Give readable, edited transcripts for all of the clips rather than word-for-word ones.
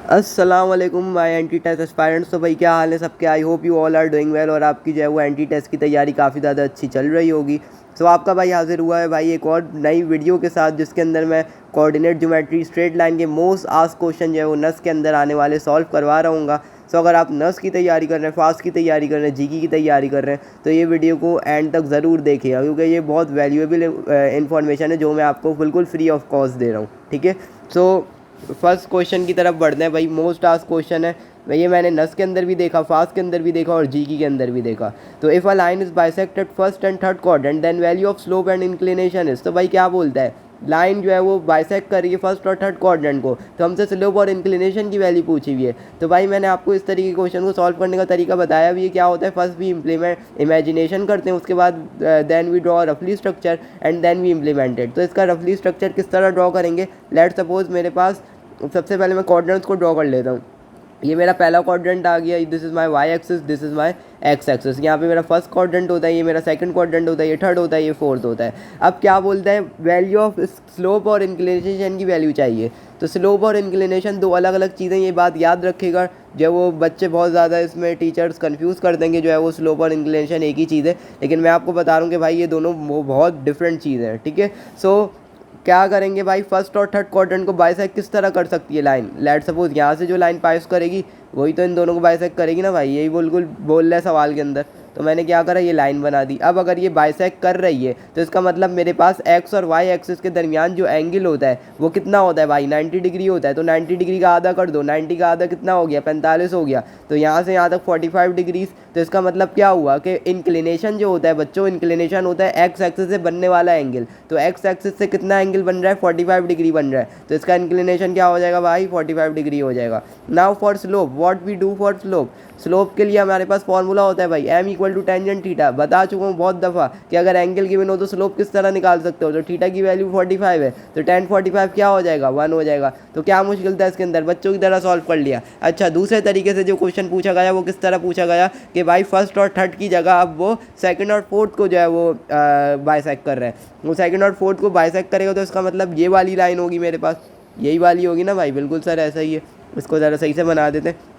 अस्सलाम वालेकुम my anti test aspirants. तो भाई क्या हाल है सबके। I hope you all are doing well और आपकी जो है वो एंटी टेस्ट की तैयारी काफ़ी ज़्यादा अच्छी चल रही होगी। सो आपका भाई हाजिर हुआ है भाई एक और नई वीडियो के साथ, जिसके अंदर मैं कोऑर्डिनेट ज्योमेट्री स्ट्रेट लाइन के मोस्ट आस्क्ड क्वेश्चन जो है वो नस के अंदर आने वाले सॉल्व करवा रहूँगा। सो अगर आप नस की तैयारी कर रहे हैं, फास्ट की तैयारी कर रहे हैं, जीके की तैयारी कर रहे हैं, तो ये वीडियो को एंड तक ज़रूर देखिएगा, क्योंकि ये बहुत वैल्यूएबल इन्फॉर्मेशन है जो मैं आपको बिल्कुल फ्री ऑफ कॉस्ट दे रहा हूँ। ठीक है, सो फर्स्ट क्वेश्चन की तरफ बढ़ते हैं भाई। मोस्ट आस्क्ड क्वेश्चन है, ये मैंने नस के अंदर भी देखा, फास्ट के अंदर भी देखा और जीकी के अंदर भी देखा। तो if a line is bisected first and third quadrant then value of slope and inclination is. तो भाई क्या बोलता है, लाइन जो है वो बाइसेक्ट कर रही है फर्स्ट और थर्ड क्वाड्रेंट को, तो हमसे स्लोप और इंक्लिनेशन की वैल्यू पूछी हुई है। तो भाई मैंने आपको इस तरीके के क्वेश्चन को सॉल्व करने का तरीका बताया भी है। क्या होता है, फर्स्ट भी इमेजिनेशन करते हैं, उसके बाद देन वी ड्रॉ रफली structure and then we implemented. तो इसका रफली स्ट्रक्चर किस तरह ड्रॉ करेंगे, लेट सपोज मेरे पास सबसे पहले मैं कोऑर्डिनेट्स को ड्रॉ कर लेता हूँ। ये मेरा पहला क्वाड्रेंट आ गया, this is my Y axis, this is my X axis. यहाँ पे मेरा फर्स्ट क्वाड्रेंट होता है, ये मेरा सेकंड क्वाड्रेंट होता है, ये थर्ड होता है, ये फोर्थ होता है। अब क्या बोलता है, वैल्यू ऑफ स्लोप और इंक्लिनेशन की वैल्यू चाहिए। तो स्लोप और इंक्लिनेशन दो अलग अलग चीज़ें, ये बात याद रखेगा। जो वो बच्चे बहुत ज़्यादा इसमें टीचर्स कंफ्यूज कर देंगे, जो है वो स्लोप और इंक्लिनेशन एक ही चीज़ है, लेकिन मैं आपको बता रहा हूँ कि भाई ये दोनों वो बहुत डिफरेंट चीज़ है। ठीक है, सो क्या करेंगे भाई, फर्स्ट और थर्ड क्वाड्रेंट को बाइसेक्ट किस तरह कर सकती है लाइन। लेट सपोज यहाँ से जो लाइन पास करेगी वही तो इन दोनों को बाइसेक्ट करेगी ना भाई, यही बिल्कुल बोल रहा है सवाल के अंदर। तो मैंने क्या करा, ये लाइन बना दी। अब अगर ये बाइसेक्ट कर रही है तो इसका मतलब मेरे पास एक्स और वाई एक्सिस के दरमियान जो एंगल होता है वो कितना होता है भाई, 90 डिग्री होता है। तो 90 डिग्री का आधा कर दो, 90 का आधा कितना हो गया, 45 हो गया। तो यहाँ से यहाँ तक 45 डिग्रीज। तो इसका मतलब क्या हुआ कि इंक्लिनेशन जो होता है बच्चों, इंक्लिनेशन होता है एक्स एक्सिस से बनने वाला एंगल। तो एक्स एक्सिस से कितना एंगल बन रहा है, 45 डिग्री बन रहा है। तो इसका इंक्लिनेशन क्या हो जाएगा भाई, 45 डिग्री हो जाएगा। Now for slope, what we do for slope. Slope के लिए हमारे पास फॉर्मूला होता है भाई, M equal to tangent theta. बता चुका हूँ बहुत दफ़ा कि अगर एंगल गिवन हो तो स्लोप किस तरह निकाल सकते हो। तो थीटा की वैल्यू 45 है, तो टेन 45 क्या हो जाएगा, 1 हो जाएगा। तो क्या मुश्किल था इसके अंदर, बच्चों की तरह सॉल्व कर लिया। अच्छा, दूसरे तरीके से जो क्वेश्चन पूछा गया वो किस तरह पूछा गया कि भाई फर्स्ट और थर्ड की जगह अब वो सेकंड और फोर्थ को जो है वो बाइसेक्ट कर रहे हैं। वो सेकंड और फोर्थ को बाइसेक्ट करेगा तो इसका मतलब ये वाली लाइन होगी मेरे पास, यही वाली होगी ना भाई। बिल्कुल सर ऐसा ही है, इसको ज़रा सही से बना देते हैं।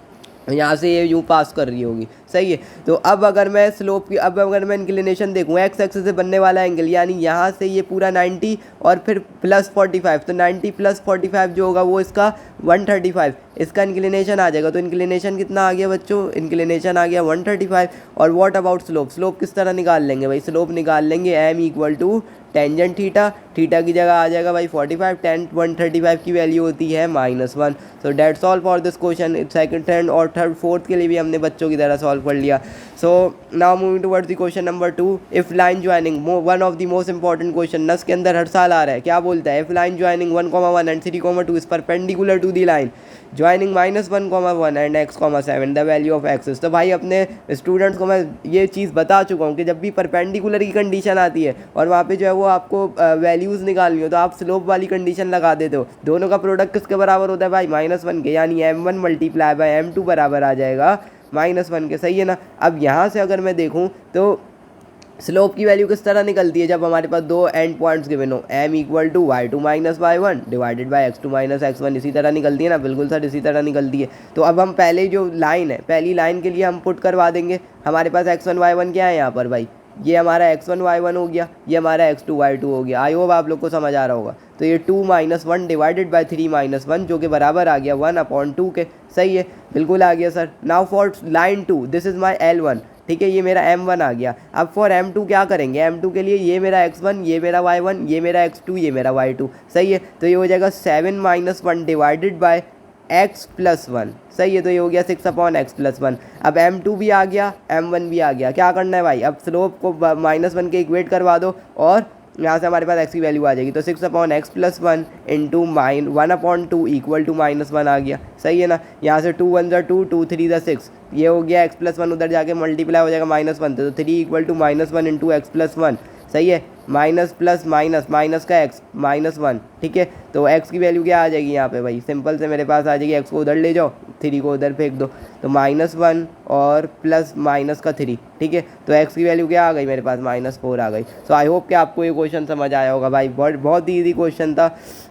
यहाँ से ये यूँ पास कर रही होगी, सही है। तो अब अगर मैं स्लोप की, अब अगर मैं इंक्लिनेशन देखूँ, एक्स एक्सिस से बनने वाला एंगल, यानी यहाँ से ये पूरा 90 और फिर प्लस 45, तो 90 प्लस 45 जो होगा वो इसका 135, इसका इंक्लिनेशन आ जाएगा। तो इंक्लिनेशन कितना आ गया बच्चों, इंक्लिनेशन आ गया 135। और व्हाट अबाउट स्लोप, स्लोप किस तरह निकाल लेंगे भाई, स्लोप निकाल लेंगे M equal to tangent theta. Theta की जगह आ जाएगा भाई 45, टेन 135 की वैल्यू होती है -1। सो that's all for this question. Second third और थर्ड फोर्थ के लिए भी हमने बच्चों की तरह सॉल्व कर लिया। So now moving towards the question number 2, if line joining, one of the most important question नस के अंदर हर साल आ रहा है। क्या बोलता है, if line joining 1,1 and 3,2 is perpendicular to the line joining -1,1 and x,7 the value of axis. तो भाई अपने स्टूडेंट्स को मैं ये चीज़ बता चुका हूँ कि जब भी परपेंडिकुलर की कंडीशन आती है और वहाँ पे जो है वो आपको वैल्यूज़ निकालनी हो तो आप स्लोप वाली कंडीशन लगा देते हो। दोनों का प्रोडक्ट किसके बराबर होता है भाई, -1 के, यानी m1 मल्टीप्लाई बाय m2 बराबर आ जाएगा -1 के, सही है ना। अब यहाँ से अगर मैं देखूँ तो स्लोप की वैल्यू किस तरह निकलती है, जब हमारे पास दो एंड पॉइंट्स गिवन हो, m equal to y2 minus y1 divided by x2 minus x1, इसी तरह निकलती है ना। बिल्कुल सर इसी तरह निकलती है। तो अब हम पहले जो लाइन है, पहली लाइन के लिए हम पुट करवा देंगे। हमारे पास x1 y1 क्या है यहाँ पर भाई, ये हमारा x1 y1 हो गया, ये हमारा x2 y2 हो गया। आई होप आप लोग को समझ आ रहा होगा। तो ये 2 - 1 डिवाइडेड बाय 3 - 1 जो कि बराबर आ गया 1/2 के, सही है, बिल्कुल आ गया sir. Now for line 2, this is my L1, ठीक है, ये मेरा m1 आ गया। अब फॉर m2 क्या करेंगे, m2 के लिए ये मेरा x1, ये मेरा y1, ये मेरा x2, ये मेरा y2, सही है। तो ये हो जाएगा 7 - 1 डिवाइडेड बाय x + 1, सही है। तो ये हो गया 6/x + 1। अब m2 भी आ गया, m1 भी आ गया। क्या करना है भाई, अब स्लोप को -1 के इक्वेट करवा दो और यहाँ से हमारे पास x की वैल्यू आ जाएगी। तो 6/x + 1 इंटू 1/2 इक्वल टू -1 आ गया, सही है ना। यहाँ से 2 1 2, 2 3 6, ये हो गया x + 1, उधर जाके मल्टीप्लाई हो जाएगा -1, तो 3 इक्वल टू -1 इंटू x + 1, सही है। माइनस प्लस माइनस माइनस का एक्स -1, ठीक है। तो एक्स की वैल्यू क्या आ जाएगी यहाँ पे भाई, सिंपल से मेरे पास आ जाएगी, एक्स को उधर ले जाओ, 3 को उधर फेंक दो, तो -1 और प्लस माइनस का 3, ठीक है। तो एक्स की वैल्यू क्या आ गई मेरे पास, -4 आ गई। सो आई होप कि आपको ये क्वेश्चन समझ आया होगा भाई, बहुत ही ईजी क्वेश्चन था।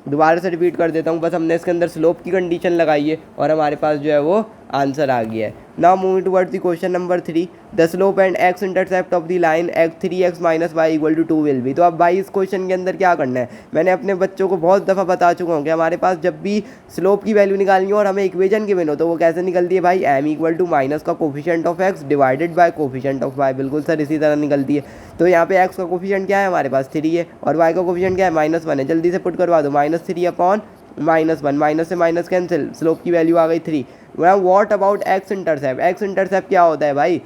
दोबारा से रिपीट कर देता हूँ, बस हमने इसके अंदर स्लोप की कंडीशन लगाई है और हमारे पास जो है वो आंसर आ गया है। Now moving towards the question number 3, the slope and x intercept of the line x3x - y = 2 will be. तो अब भाई इस क्वेश्चन के अंदर क्या करना है, मैंने अपने बच्चों को बहुत दफ़ा बता चुका हूँ कि हमारे पास जब भी स्लोप की वैल्यू निकालनी हो और हमें इक्वेशन गिवन हो तो वो कैसे निकलती है भाई, m = माइनस का coefficient of x divided by coefficient of y। बिल्कुल सर इसी तरह निकलती है। तो यहाँ पे x का कोफिशिएंट क्या है हमारे पास 3 है और y का कोफिशिएंट क्या है -1 है। जल्दी से पुट करवा दो, -3 अपॉन -1, माइनस से माइनस कैंसिल, स्लोप की वैल्यू आ गई 3। What about x intercept, x intercept क्या होता है भाई,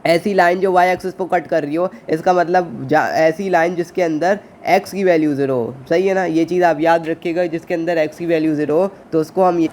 ऐसी लाइन जो वाई एक्सिस को कट कर रही हो, इसका मतलब ऐसी लाइन जिसके अंदर एक्स की वैल्यू 0 हो, सही है ना। ये चीज़ आप याद रखिएगा, जिसके अंदर एक्स की वैल्यू 0 हो तो उसको हम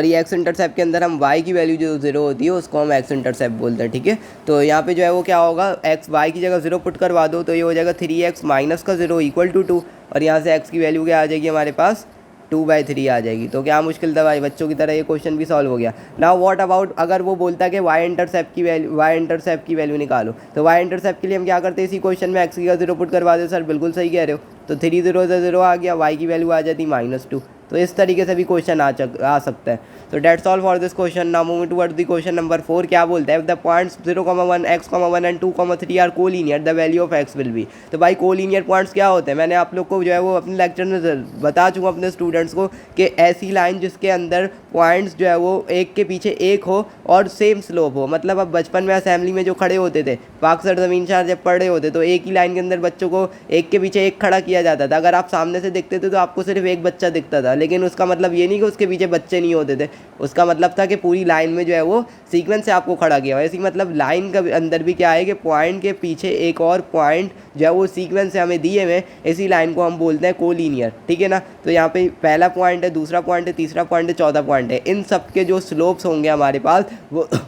एक्स इंटरसेप्ट के अंदर हम वाई की वैल्यू जो 0 होती है उसको हम एक्स इंटरसेप्ट बोलते हैं, ठीक है। तो यहाँ पे जो है वो क्या होगा, एक्स वाई की जगह 0 पुट करवा दो तो ये हो जाएगा 3x माइनस का 0 = 2, और यहाँ से एक्स की वैल्यू क्या आ जाएगी हमारे पास 2/3 आ जाएगी। तो क्या मुश्किल था भाई, बच्चों की तरह ये क्वेश्चन भी सॉल्व हो गया। नाउ व्हाट अबाउट, अगर वो बोलता है कि वाई इंटरसेप्ट की वैल्यू निकालो, तो वाई इंटरसेप्ट के लिए हम क्या करते हैं, इसी क्वेश्चन में एक्स की जगह 0 पुट करवा दो। सर बिल्कुल सही कह रहे हो, तो 3 0 से 0 आ गया, वाई की वैल्यू आ जाती -2। तो इस तरीके से भी क्वेश्चन आ सकता है। तो that's all for this question. Now moving towards the question number 4, क्या बोलता है, the points 0,1 x,1 and 2,3 are collinear, the value of x will be. तो भाई कोलिनियर पॉइंट्स क्या होते हैं, मैंने आप लोग को जो है वो अपने लेक्चर में बता चुका अपने स्टूडेंट्स को कि ऐसी लाइन जिसके अंदर पॉइंट्स जो है वो एक के पीछे एक हो और सेम स्लोप हो। मतलब अब बचपन में असेंबली में जो खड़े होते थे, पाकसर ज़मीन शार जब पढ़ रहे होते तो एक ही लाइन के अंदर बच्चों को एक के पीछे एक खड़ा किया जाता था। अगर आप सामने से देखते थे तो आपको सिर्फ एक बच्चा दिखता था, लेकिन उसका मतलब ये नहीं कि उसके पीछे बच्चे नहीं होते थे, उसका मतलब था कि पूरी लाइन में जो है वो सीक्वेंस से आपको खड़ा किया हुआ है। इसी मतलब लाइन के अंदर भी क्या है कि पॉइंट के पीछे एक और पॉइंट जो है वो सीक्वेंस से हमें दिए हुए, इसी लाइन को हम बोलते हैं कोलिनियर, ठीक है ना। तो यहाँ पे पहला पॉइंट है, दूसरा पॉइंट है, तीसरा पॉइंट है, चौथा पॉइंट है, इन सब के जो स्लोप्स होंगे हमारे पास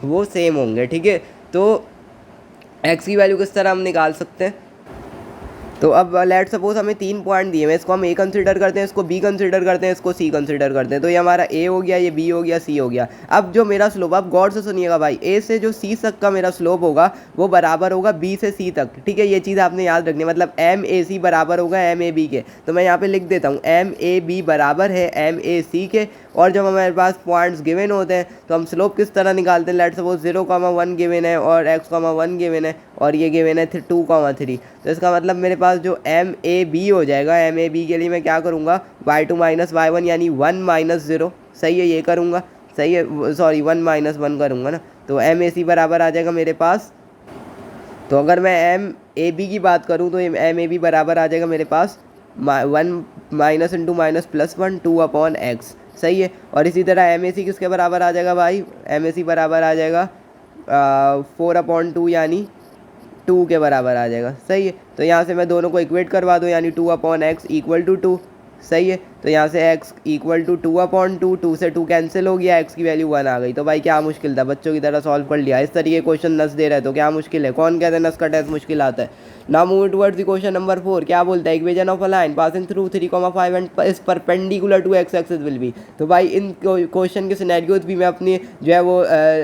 वो सेम होंगे, ठीक है। तो एक्स की वैल्यू किस तरह हम निकाल सकते हैं, तो अब लेट सपोज हमें 3 पॉइंट दिए हैं, इसको हम ए कंसिडर करते हैं, इसको बी कंसिडर करते हैं, इसको सी कंसिडर करते हैं। तो ये हमारा ए हो गया, ये बी हो गया, सी हो गया। अब जो मेरा स्लोप, आप गौर से सुनिएगा भाई, ए से जो सी तक का मेरा स्लोप होगा वो बराबर होगा बी से सी तक, ठीक है। ये चीज़ आपने याद रखनी है, मतलब एम ए सी बराबर होगा एम ए बी के। तो मैं यहाँ पे लिख देता हूँ एम ए बी बराबर है एम ए सी के। और जब हमारे पास पॉइंट्स गिवन होते हैं तो हम स्लोप किस तरह निकालते हैं, लेट सपोज 0,1 गिवन है और x,1 गिवन है और ये गिवन है 2,3। तो इसका मतलब मेरे पास जो एम ए बी हो जाएगा, एम ए बी के लिए मैं क्या करूँगा, y2 - y1 यानी 1 - 0, सही है, ये करूँगा, सही है, सॉरी 1 - 1 करूँगा ना। तो एम ए सी बराबर आ जाएगा मेरे पास, तो अगर मैं एम ए बी की बात करूँ तो एम ए बी बराबर आ जाएगा मेरे पास 1 माइनस इंटू माइनस +1 2/x, सही है। और इसी तरह एम ए सी किसके बराबर आ जाएगा भाई, एम ए सी बराबर आ जाएगा 4/2 यानी 2 के बराबर आ जाएगा, सही है। तो यहाँ से मैं दोनों को इक्वेट करवा दूँ, यानी 2/x = 2, सही है। तो यहाँ से x = 2/2, 2 से 2 कैंसिल हो गया, x की वैल्यू 1 आ गई। तो भाई क्या मुश्किल था, बच्चों की तरह सॉल्व कर लिया। इस तरीके क्वेश्चन नस दे रहे तो क्या मुश्किल है, कौन कहते हैं नस का टेस्ट मुश्किल आता है। Now move towards the question number 4, क्या बोलता है, equation of a line passing through 3,5 and is perpendicular to x axis will be. तो भाई इन क्वेश्चन के सिनेरियोज भी मैं अपनी जो है वो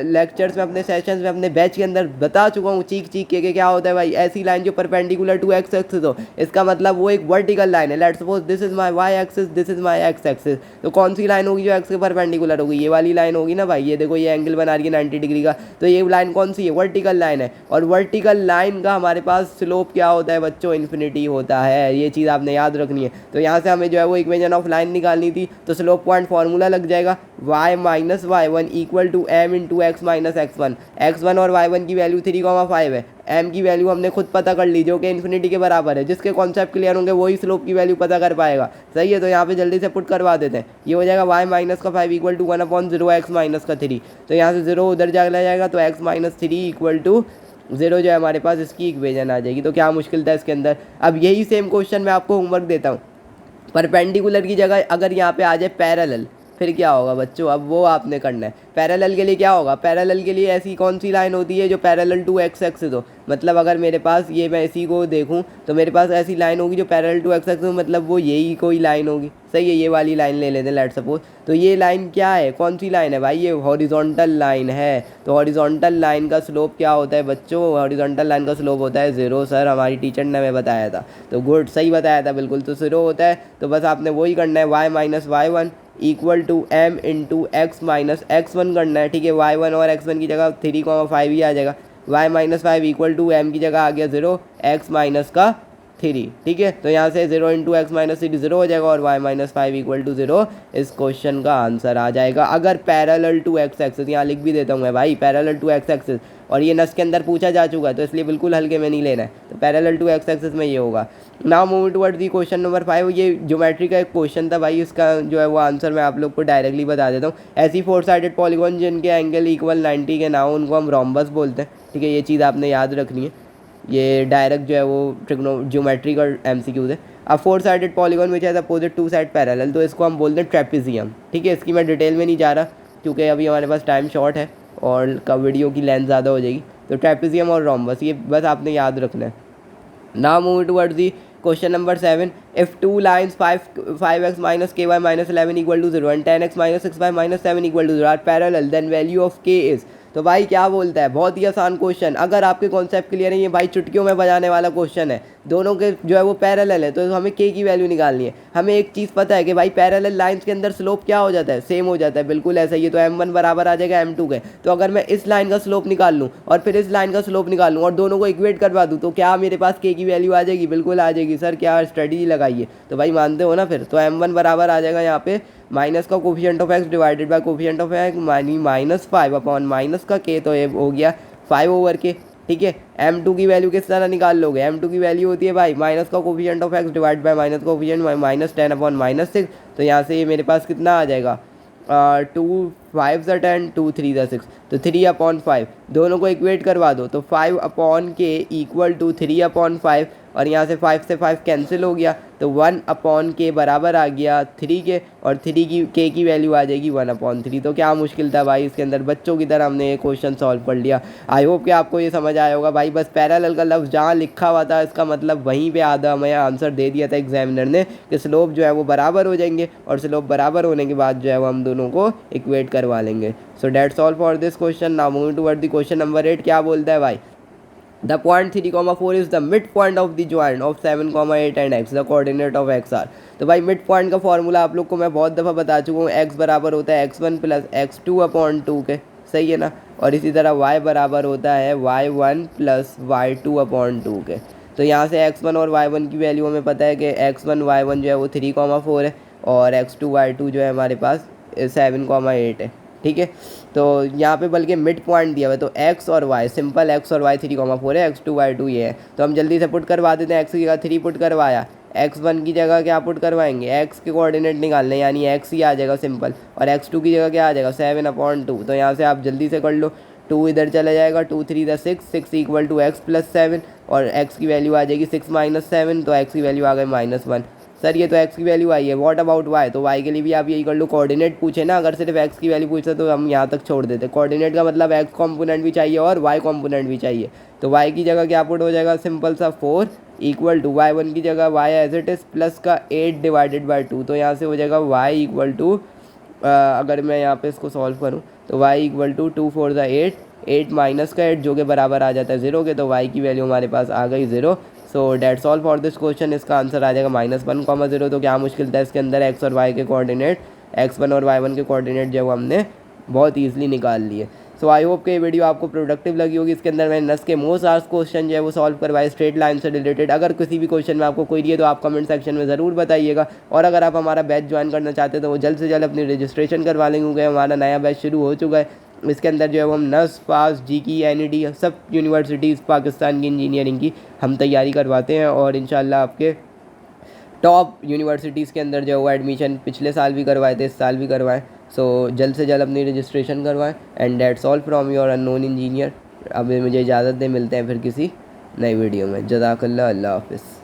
लेक्चर्स में, अपने सेशंस में, अपने बैच के अंदर बता चुका हूँ चीख चीख के क्या होता है भाई, ऐसी लाइन जो परपेंडिकुलर टू x एक्सिस हो, इसका मतलब वो एक वर्टिकल लाइन है। Let's suppose this is my y axis, this is my x axis. तो कौन सी लाइन होगी जो x के परपेंडिकुलर होगी, ये वाली लाइन होगी ना भाई। ये देखो ये एंगल बना रही है 90 डिग्री का, तो ये लाइन कौन सी है, वर्टिकल लाइन है। और वर्टिकल लाइन का हमारे पास स्लोप क्या होता है बच्चों, इन्फिनिटी होता है, ये चीज़ आपने याद रखनी है। तो यहाँ से हमें जो है वो इक्वेशन ऑफ लाइन निकालनी थी, तो स्लोप पॉइंट फार्मूला लग जाएगा y - y1 = m × x - x1। x1 और y1 की वैल्यू 3,5 है, m की वैल्यू हमने खुद पता कर ली जो कि इन्फिनिटी के बराबर है। जिसके कॉन्सेप्ट क्लियर होंगे वही स्लोप की वैल्यू पता कर पाएगा, सही है। तो यहाँ पे जल्दी से पुट करवा देते हैं, ये हो जाएगा y - 5 = 1/0 x - 3। तो यहाँ से 0 उधर चला जाएगा, तो x - 3 = 0 जो है हमारे पास इसकी इक्वेशन आ जाएगी। तो क्या मुश्किल था इसके अंदर। अब यही सेम क्वेश्चन मैं आपको होमवर्क देता हूँ, परपेंडिकुलर की जगह अगर यहाँ पे आ जाए पैरेलल, फिर क्या होगा बच्चों, अब वो आपने करना है। पैरेलल के लिए क्या होगा, पैरेलल के लिए ऐसी कौन सी लाइन होती है जो पैरेलल टू एक्स एक्सिस हो, मतलब अगर मेरे पास ये मैं इसी को देखूं तो मेरे पास ऐसी लाइन होगी जो पैरेलल टू एक्स एक्सिस हो, मतलब वो यही कोई लाइन होगी। सही है, ये वाली लाइन ले लेते हैं लेट सपोज। तो ये लाइन क्या है, कौन सी लाइन है भाई, ये हॉरिजॉन्टल लाइन है। तो हॉरिजॉन्टल लाइन का स्लोप क्या होता है बच्चों, हॉरिजॉन्टल लाइन का स्लोप होता है 0। सर हमारी टीचर ने हमें बताया था, तो गुड, सही बताया था बिल्कुल। तो 0 होता है, तो बस आपने वही करना है, y minus Y one equal to m into X minus X one करना है। ठीक है, y1 और x1 की जगह 3,5 ही आ जाएगा। y माइनस 5 इक्वल टू m की जगह आ गया 0, x माइनस का 3। ठीक है, तो यहाँ से 0 इंटू एक्स माइनस 3 0 हो जाएगा और y माइनस 5 इक्वल टू 0 इस क्वेश्चन का आंसर आ जाएगा। अगर पैरेलल टू एक्स एक्सिस, यहाँ लिख भी देता हूँ मैं भाई, पैरेलल टू एक्स एक्सिस, और ये नस के अंदर पूछा जा चुका है तो इसलिए बिल्कुल हल्के में नहीं लेना है। तो पैरेलल टू एक्स एक्सिस में ये होगा। Now move towards the question number 5। ये ज्योमेट्री का एक क्वेश्चन था भाई, इसका जो है वो आंसर मैं आप लोग को डायरेक्टली बता देता हूँ। ऐसी 4 साइडेड पॉलीगॉन जिनके एंगल इक्वल 90 के ना हो उनको हम रोम्बस बोलते हैं। ठीक है, ये चीज़ आपने याद रखनी है, ये डायरेक्ट जो है वो ज्योमेट्री का MCQ है। अब 4 sided polygon which has opposite 2 side parallel, तो इसको हम बोलते हैं ट्रेपेजियम। ठीक है, इसकी मैं डिटेल में नहीं जा रहा क्योंकि अभी हमारे पास टाइम शॉर्ट है और का वीडियो की लेंथ ज़्यादा हो जाएगी। तो ट्रेपेजियम और रोम्बस ये बस आपने याद रखना है। Now move towards the question number 7। If two lines 5x minus ky minus 11 equal to 0 and 10x minus 6y minus 7 equal to 0 are parallel, then value of k is. तो भाई क्या बोलता है, बहुत ही आसान क्वेश्चन। अगर आपके कॉन्सेप्ट क्लियर है, ये भाई चुटकियों में बजाने वाला क्वेश्चन है। दोनों के जो है वो पैरेलल है, तो हमें k की वैल्यू निकालनी है। हमें एक चीज़ पता है कि भाई पैरेलल लाइंस के अंदर स्लोप क्या हो जाता है, सेम हो जाता है, बिल्कुल ऐसा ही है। तो m1 बराबर आ जाएगा m2 के। तो अगर मैं इस लाइन का स्लोप निकाल लूँ और फिर इस लाइन का स्लोप निकाल लूँ और दोनों को इक्वेट करवा दूँ तो क्या मेरे पास k की वैल्यू आ जाएगी, बिल्कुल आ जाएगी। सर क्या स्ट्रेटजी लगाइए, तो भाई मानते हो ना फिर। तो m1 बराबर आ जाएगा यहाँ पे माइनस का coefficient of x divided by coefficient of x minus 5 upon minus का k, तो ये हो गया 5 ओवर k। ठीक है, m2 की वैल्यू किस तरह निकाल लोगे, m2 की वैल्यू होती है भाई माइनस का coefficient of x divide by minus का कोफिशिएंट माइनस 10 अपॉन माइनस 6। तो यहाँ से ये मेरे पास कितना आ जाएगा, 2 5 ज़ा 10 2 3 ज़ा 6, तो 3/5 दोनों को इक्वेट करवा दो। तो 5 अपॉन के इक्वल टू 3/5 और यहाँ से 5 से 5 कैंसिल हो गया, तो 1 अपॉन के बराबर आ गया 3 के, और 3 की k की वैल्यू आ जाएगी 1/3। तो क्या मुश्किल था भाई, इसके अंदर बच्चों की तरह हमने ये क्वेश्चन सॉल्व कर लिया। आई होप कि आपको ये समझ आया होगा भाई। बस पैरेलल का लफ्ज़ जहाँ लिखा हुआ था इसका मतलब वहीं पे आधा हमें आंसर दे दिया था एग्जामिनर ने कि स्लोप जो है वो बराबर हो जाएंगे, और स्लोप बराबर होने के बाद जो है वो हम दोनों को इक्वेट करवा लेंगे। So that's all for this question. Now moving toward the question number 8। क्या बोलता है भाई, the point 3,4 is the mid point of the joint of 7,8 and x, the coordinate of x are. तो भाई मिड पॉइंट का formula आप लोग को मैं बहुत दफ़ा बता चुका हूँ, x बराबर होता है x1 प्लस x2/2 के, सही है ना। और इसी तरह y बराबर होता है y1 प्लस y2/2 के। तो यहाँ से x1 और y1 की वैल्यू हमें पता है कि x1 y1 जो है वो 3,4 है और x2 y2 जो है हमारे पास 7,8 है। ठीक है, तो यहाँ पे बल्कि मिड पॉइंट दिया हुआ है, तो x और y, सिंपल x और y 3,4 है, x2 y2 ये है। तो हम जल्दी से पुट करवा देते हैं। x की जगह 3 पुट करवाया, x1 की जगह क्या पुट करवाएंगे, x के कोऑर्डिनेट निकालने, यानी x ही आ जाएगा सिंपल, और x2 की जगह क्या आ जाएगा 7/2। तो यहाँ से आप जल्दी से कर लो, 2 इधर चला जाएगा, 2 3 ज़ा 6, 6 इक्वल टू x प्लस 7, और x की वैल्यू आ जाएगी 6 माइनस 7, तो x की वैल्यू आ गई -1। सर ये तो x की वैल्यू आई है, व्हाट अबाउट y, तो y के लिए भी आप यही कर लो। कोऑर्डिनेट पूछे ना, अगर सिर्फ x की वैल्यू पूछते तो हम यहाँ तक छोड़ देते। कोऑर्डिनेट का मतलब x कॉम्पोनेंट भी चाहिए और y कॉम्पोनेंट भी चाहिए। तो y की जगह क्या पुट हो जाएगा, सिंपल सा 4 इक्वल टू y1 की जगह y as it is plus का 8 डिवाइडेड बाई 2। तो यहाँ से हो जाएगा y इक्वल टू, अगर मैं यहाँ पे इसको सॉल्व करूँ तो y इक्वल टू 2 4 ज़ा 8, 8 माइनस का 8 जो कि बराबर आ जाता है 0 के, तो y की वैल्यू हमारे पास आ गई 0। सो that's all for this question. इसका आंसर आ जाएगा -1,0। तो क्या मुश्किल था इसके अंदर, x और y के कोऑर्डिनेट, x1 और y1 के कोऑर्डिनेट जो हमने बहुत ईजिली निकाल लिए। सो आई होप कि ये वीडियो आपको प्रोडक्टिव लगी होगी। इसके अंदर मैंने नस के मोस्ट आस्क्ड क्वेश्चन जो है वो सॉल्व करवाए स्ट्रेट लाइन से रिलेटेड। अगर किसी भी क्वेश्चन में आपको क्वेरी है तो आप कमेंट सेक्शन में ज़रूर बताइएगा, और अगर आप हमारा बैच ज्वाइन करना चाहते हैं तो वो जल्द से जल्द अपनी रजिस्ट्रेशन करवा लेंगे, क्योंकि हमारा नया बैच शुरू हो चुका है। इसके अंदर जो है वो हम नस, पास, GK, NED सब यूनिवर्सिटीज़ पाकिस्तान की इंजीनियरिंग की हम तैयारी करवाते हैं, और इंशाल्लाह आपके टॉप यूनिवर्सिटीज़ के अंदर जो है वो एडमिशन पिछले साल भी करवाए थे, इस साल भी करवाएं। सो जल्द से जल्द अपनी रजिस्ट्रेशन करवाएं। And that's all from your unknown engineer. अब मुझे इजाज़त दें, मिलते हैं फिर किसी नई वीडियो में। जज़ाकल्लाह, अल्लाह हाफ़िज़।